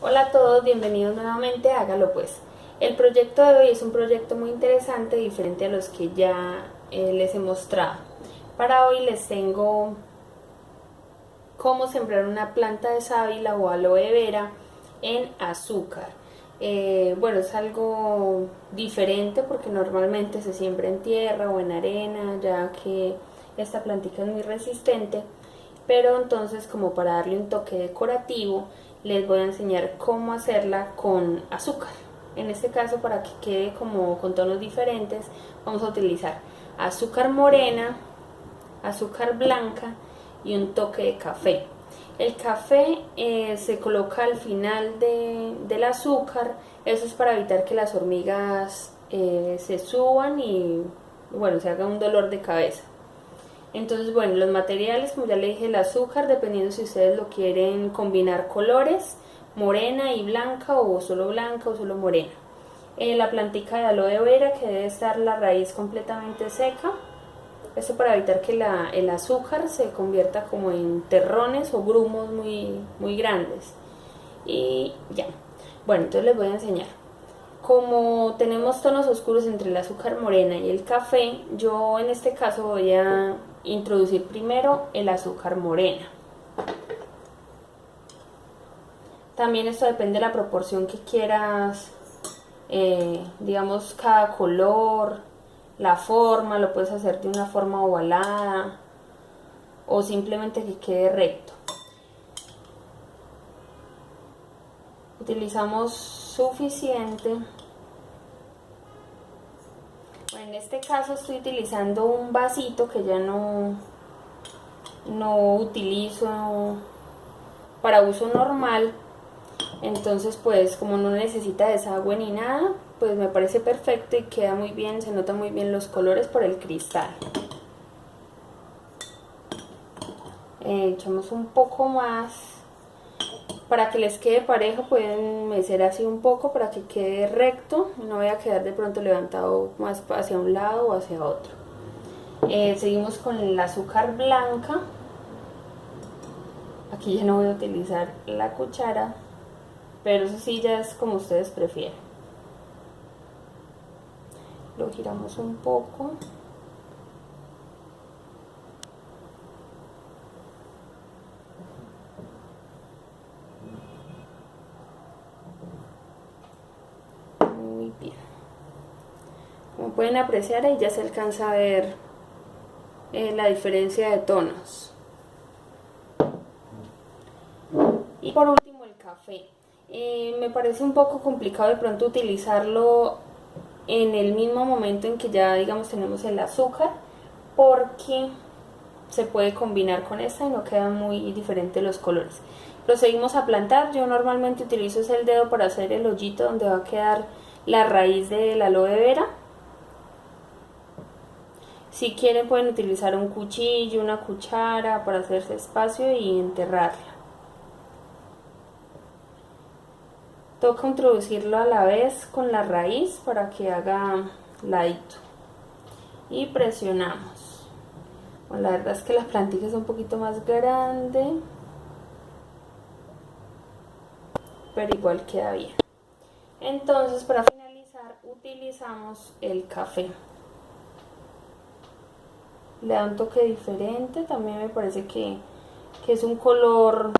Hola a todos, bienvenidos nuevamente a Hágalo Pues. El proyecto de hoy es un proyecto muy interesante, diferente a los que ya les he mostrado. Para hoy les tengo cómo sembrar una planta de sábila o aloe vera en azúcar. Bueno, es algo diferente porque normalmente se siembra en tierra o en arena, ya que esta plantita es muy resistente, pero entonces, como para darle un toque decorativo, les voy a enseñar cómo hacerla con azúcar. En este caso, para que quede como con tonos diferentes, vamos a utilizar azúcar morena, azúcar blanca y un toque de café. El café se coloca al final del azúcar. Eso es para evitar que las hormigas se suban y bueno, se haga un dolor de cabeza. Entonces, bueno, los materiales, como ya le dije, el azúcar, dependiendo si ustedes lo quieren combinar colores, morena y blanca o solo morena. La plantica de aloe vera, que debe estar la raíz completamente seca. Esto para evitar que el azúcar se convierta como en terrones o grumos muy grandes. Y ya. Bueno, entonces les voy a enseñar. Como tenemos tonos oscuros entre el azúcar morena y el café, yo en este caso voy a introducir primero el azúcar morena. También esto depende de la proporción que quieras, digamos, cada color, la forma, lo puedes hacer de una forma ovalada o simplemente que quede recto. Utilizamos suficiente. Bueno, en este caso estoy utilizando un vasito que ya no utilizo para uso normal. Entonces, pues como no necesita desagüe ni nada, pues me parece perfecto y queda muy bien, se notan muy bien los colores por el cristal. Echamos un poco más. Para que les quede parejo pueden mecer así un poco para que quede recto, no vaya a quedar de pronto levantado más hacia un lado o hacia otro. Seguimos con el azúcar blanca. Aquí ya no voy a utilizar la cuchara, pero eso sí ya es como ustedes prefieren. Lo giramos un poco. Muy bien. Como pueden apreciar, ahí ya se alcanza a ver la diferencia de tonos. Y por último el café. Me parece un poco complicado de pronto utilizarlo en el mismo momento en que ya digamos tenemos el azúcar, porque se puede combinar con esta y no quedan muy diferentes los colores. Procedimos a plantar. Yo normalmente utilizo el dedo para hacer el hoyito donde va a quedar la raíz del aloe vera. Si quieren pueden utilizar un cuchillo, una cuchara para hacerse espacio y enterrarla. Toca introducirlo a la vez con la raíz para que haga ladito. Y presionamos. Bueno, la verdad es que la plantilla es un poquito más grande, pero igual queda bien. Entonces, para finalizar, utilizamos el café. Le da un toque diferente, también me parece que es un color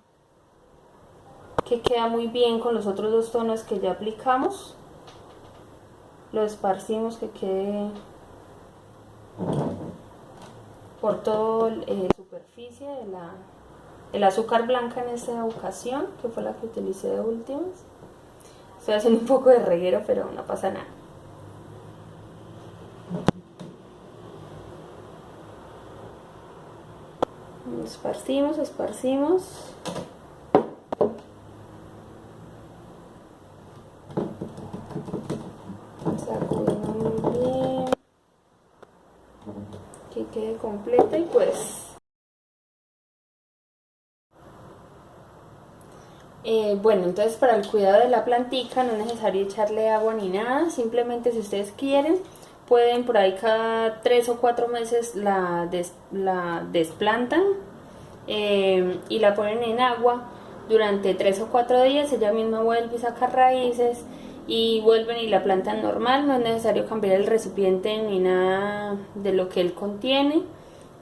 que queda muy bien con los otros dos tonos que ya aplicamos. Lo esparcimos que quede por toda la superficie del azúcar blanca en esta ocasión, que fue la que utilicé de últimas. Estoy haciendo un poco de reguero, pero no pasa nada. Esparcimos, esparcimos. Sacudimos muy bien. Que quede completa y pues... bueno, entonces para el cuidado de la plantica no es necesario echarle agua ni nada, simplemente si ustedes quieren pueden por ahí cada 3 o 4 meses la desplantan y la ponen en agua durante 3 o 4 días ella misma vuelve y saca raíces y vuelven y la plantan normal. No es necesario cambiar el recipiente ni nada de lo que él contiene.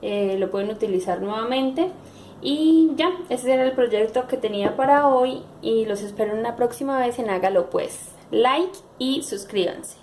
Lo pueden utilizar nuevamente. Y ya, ese era el proyecto que tenía para hoy y los espero una próxima vez en Hágalo Pues. Like y suscríbanse.